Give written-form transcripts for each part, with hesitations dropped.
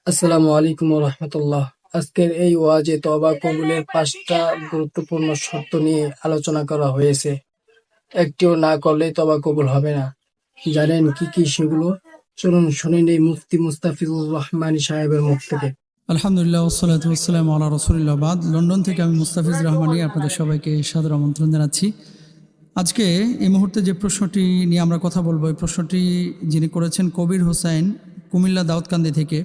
আসসালামু আলাইকুম রহমতুল্লাহ। আজকের এই ওয়াজে তওবা কবুলের ৫টা গুরুত্বপূর্ণ শর্ত নিয়ে আলোচনা করা হয়েছে। একটিও না করলে তওবা কবুল হবে না। জানেন কি কি সেগুলো? চলুন শুনে নেই মুফতি মুস্তাফিজুর রহমান সাহেবের মুখ থেকে। আলহামদুলিল্লাহ ওসসালাতু ওয়াসসালামু আলা রাসূলিল্লাহ বাদ। লন্ডন থেকে আমি মুস্তাফিজ রহমানী আপনাদের সবাইকে সাদর আমন্ত্রণ জানাচ্ছি। আজকে এই মুহূর্তে যে প্রশ্নটি নিয়ে আমরা কথা বলবো, এই প্রশ্নটি যিনি করেছেন কবির হোসাইন, কুমিল্লা দাউদকান্দি থেকে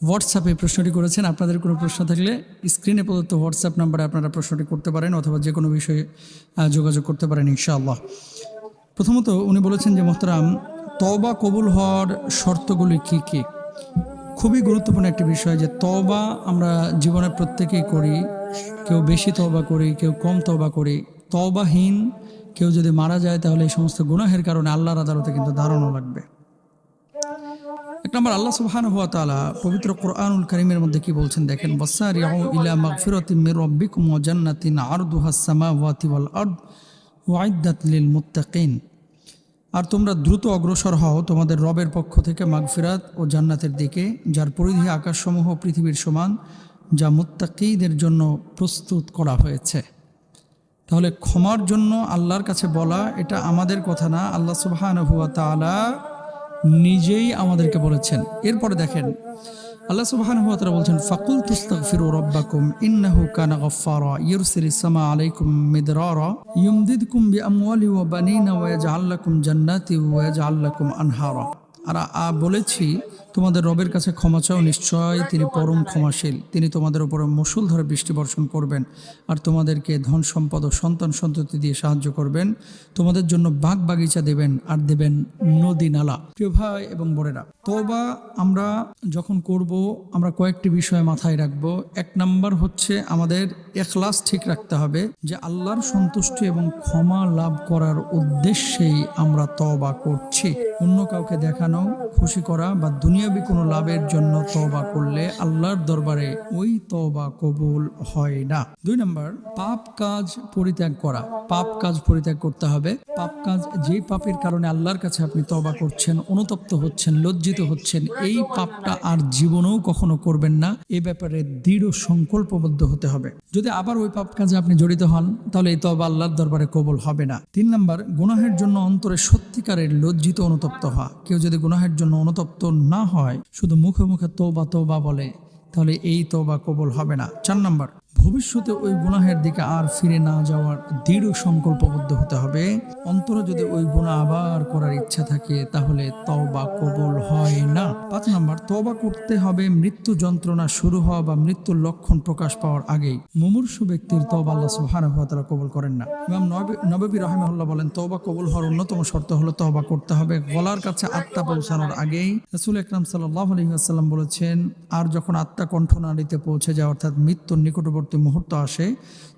হোয়াটসঅ্যাপে প্রশ্নটি করেছেন। আপনাদের কোনো প্রশ্ন থাকলে স্ক্রিনে প্রদত্ত হোয়াটসঅ্যাপ নাম্বারে আপনারা প্রশ্নটি করতে পারেন অথবা যে কোনো বিষয়ে যোগাযোগ করতে পারেন ইনশাআল্লাহ। প্রথমত উনি বলেছেন যে মোহতারাম, তওবা কবুল হওয়ার শর্তগুলি কি কি? খুবই গুরুত্বপূর্ণ একটি বিষয় যে তওবা আমরা জীবনে প্রত্যেকেই করি। কেউ বেশি তওবা করি, কেউ কম তওবা করি। তওবাহীন কেউ যদি মারা যায় তাহলে এই সমস্ত গুনাহের কারণে আল্লাহর আদালতে কিন্তু দাঁড়ানো লাগবে। এক নম্বর, আল্লাহ সুবহানাহু ওয়া তাআলা পবিত্র কোরআনুল কারীমের মধ্যে কি বলছেন দেখেন, ওয়াসারিউ ইলা মাগফিরাতিম মির রাব্বিকুম ওয়া জান্নাতিন আরদুহাস সামাওয়াতি ওয়াল আরদ উইদ্দাত লিল মুত্তাকিন। আর তোমরা দ্রুত অগ্রসর হও তোমাদের রবের পক্ষ থেকে মাগফিরাত ও জান্নাতের দিকে, যার পরিধি আকাশসমূহ পৃথিবীর সমান, যা মুত্তাকিদের জন্য প্রস্তুত করা হয়েছে। তাহলে ক্ষমার জন্য আল্লাহর কাছে বলা এটা আমাদের কথা না, আল্লাহ সুবহানাহু ওয়া তাআলা নিজেই আমাদেরকে বলেছেন। এরপরে দেখেন আল্লাহ সুবহানাহু ওয়া তাআলা বলছেন, ফাকুল তুস্তাগফিরু রাব্বাকুম ইন্নাহু কানা গাফফারা ইউরসিলিস সামা আলাইকুম মিদরারা ইউমদিদকুম বিআমওয়ালি ওয়া বানিনা ওয়া ইয়াজআল লাকুম জান্নাতি ওয়া ইয়াজআল লাকুম আনহারা। আর বলেছি তোমাদের রবের কাছে ক্ষমা চাও, নিশ্চয় তিনি পরম ক্ষমাশীল। তিনি তোমাদের উপরে মুষল ধরে বৃষ্টি বর্ষণ করবেন আর তোমাদেরকে ধন সম্পদ ও সন্তান সন্ততি দিয়ে সাহায্য করবেন। তোমাদের জন্য বাগ বাগিচা দেবেন আর দেবেন নদী নালা। প্রিয় ভাই এবং বোনেরা, তওবা আমরা যখন করব আমরা কয়েকটি বিষয় মাথায় রাখবো। এক নাম্বার হচ্ছে আমাদের ইখলাস ঠিক রাখতে হবে যে আল্লাহর সন্তুষ্টি এবং ক্ষমা লাভ করার উদ্দেশ্যেই আমরা তওবা করছি। অন্য কাউকে দেখানো, খুশি করা বা দুনিয়াবি কোনো লাভের জন্য তওবা করলে আল্লাহর দরবারে ওই তওবা কবুল হয় না। ২ নম্বর, পাপ কাজ পরিত্যাগ করা। পাপ কাজ পরিত্যাগ করতে হবে। পাপ কাজ, যে পাপের কারণে আল্লাহর কাছে আপনি তওবা করছেন, অনুতপ্ত হচ্ছেন, লজ্জিত হচ্ছেন, এই পাপটা আর জীবনেও কখনো করবেন না, এ ব্যাপারে দৃঢ় সংকল্পবদ্ধ হতে হবে। যদি আবার ওই পাপ কাজে আপনি জড়িত হন তাহলে এই তওবা আল্লাহর দরবারে কবুল হবে না। ৩ নম্বর, গুনাহের জন্য অন্তরে সত্যিকারের লজ্জিত অনুতপ্ত হওয়া। কেউ যদি গুনাহের জন্য অনুতপ্ত না হয়, শুধু মুখে মুখে তওবা তওবা বলে, তাহলে এই তওবা কবুল হবে না। ৪ নম্বর, ভবিষ্যতে ওই গুনাহের দিকে আর ফিরে না যাওয়ার দৃঢ় সংকল্পবদ্ধ হতে হবে। অন্তরে যদি ওই গুনাহ আবার করার ইচ্ছা থাকে তাহলে তওবা কবুল হয় না। ৫ নম্বর, তওবা করতে হবে মৃত্যু যন্ত্রণা শুরু হওয়া বা মৃত্যুর লক্ষণ প্রকাশ পাওয়ার আগেই। মুমূর্ষু ব্যক্তির তওবা আল্লাহ সুবহানাহু ওয়া তাআলা কবুল করেন না। ইমাম নববী রাহিমাহুল্লাহ বলেন, তওবা কবুল হওয়ার অন্যতম শর্ত হলো তওবা করতে হবে গলার কাছে আত্মা পৌঁছানোর আগেই। রাসূল আকরাম সাল্লাল্লাহু আলাইহি ওয়াসাল্লাম বলেছেন, আর যখন আত্মা কণ্ঠনালীতে পৌঁছে যায় অর্থাৎ মৃত্যুর নিকটবর্তী মুহূর্ত আসে,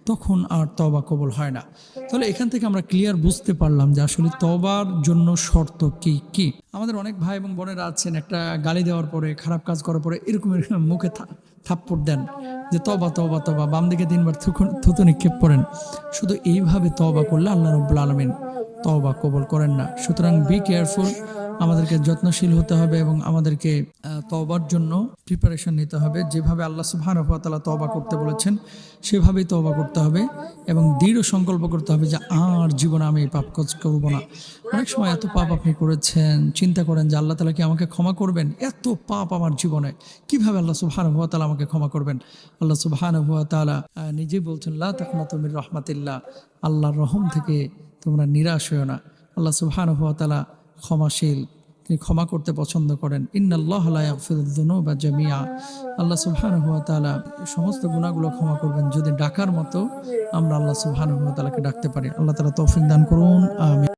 তখন আর তওবা কবুল হয় না। তাহলে এখান থেকে আমরা ক্লিয়ার বুঝতে পারলাম যে আসলে তওবার জন্য শর্ত কি কি। আমাদের অনেক ভাই এবং বোনেরা আছেন, একটা গালি দেওয়ার পরে, খারাপ কাজ করার পরে এরকম মুখে থাপ্পড় দেন যে তওবা তওবা তওবা, বাম দিকে 3বার থুতু নিক্ষেপ করেন। শুধু এইভাবে তওবা করলে আল্লাহ রাব্বুল আলামিন তওবা কবুল করেন না। সুতরাং বি কেয়ারফুল, আমাদেরকে যত্নশীল হতে হবে এবং আমাদেরকে তওবার জন্য প্রিপারেশন নিতে হবে। যেভাবে আল্লাহ সুবহানাহু ওয়া তাআলা তওবা করতে বলেছেন সেভাবেই তওবা করতে হবে এবং দৃঢ় সংকল্প করতে হবে যে আর জীবনে আমি এই পাপ কাজ করব না। অনেক সময় এত পাপ আপনি করেছেন, চিন্তা করেন যে আল্লাহ তাআলা কি আমাকে ক্ষমা করবেন? এত পাপ আমার জীবনে, কিভাবে আল্লাহ সুবহানাহু ওয়া তাআলা আমাকে ক্ষমা করবেন? আল্লাহ সুবহানাহু ওয়া তাআলা নিজেই বলছেন, লা তাকনাতু মির রাহমাতিল্লাহ, আল্লাহর রহম থেকে তোমরা নিরাশ হও না। আল্লাহ সুবহানাহু ওয়া তাআলা ক্ষমাশীল, তিনি ক্ষমা করতে পছন্দ করেন। ইন্নাল্লাহা লা ইয়াগফিরুয যুনুবা জামিআ, আল্লাহ সুবহানাহু ওয়া তাআলা সমস্ত গুনাহগুলো ক্ষমা করবেন যদি ডাকার মতো আমরা আল্লাহ সুবহানাহু ওয়া তাআলাকে ডাকতে পারি। আল্লাহ তাআলা তৌফিক দান করুন, আমিন।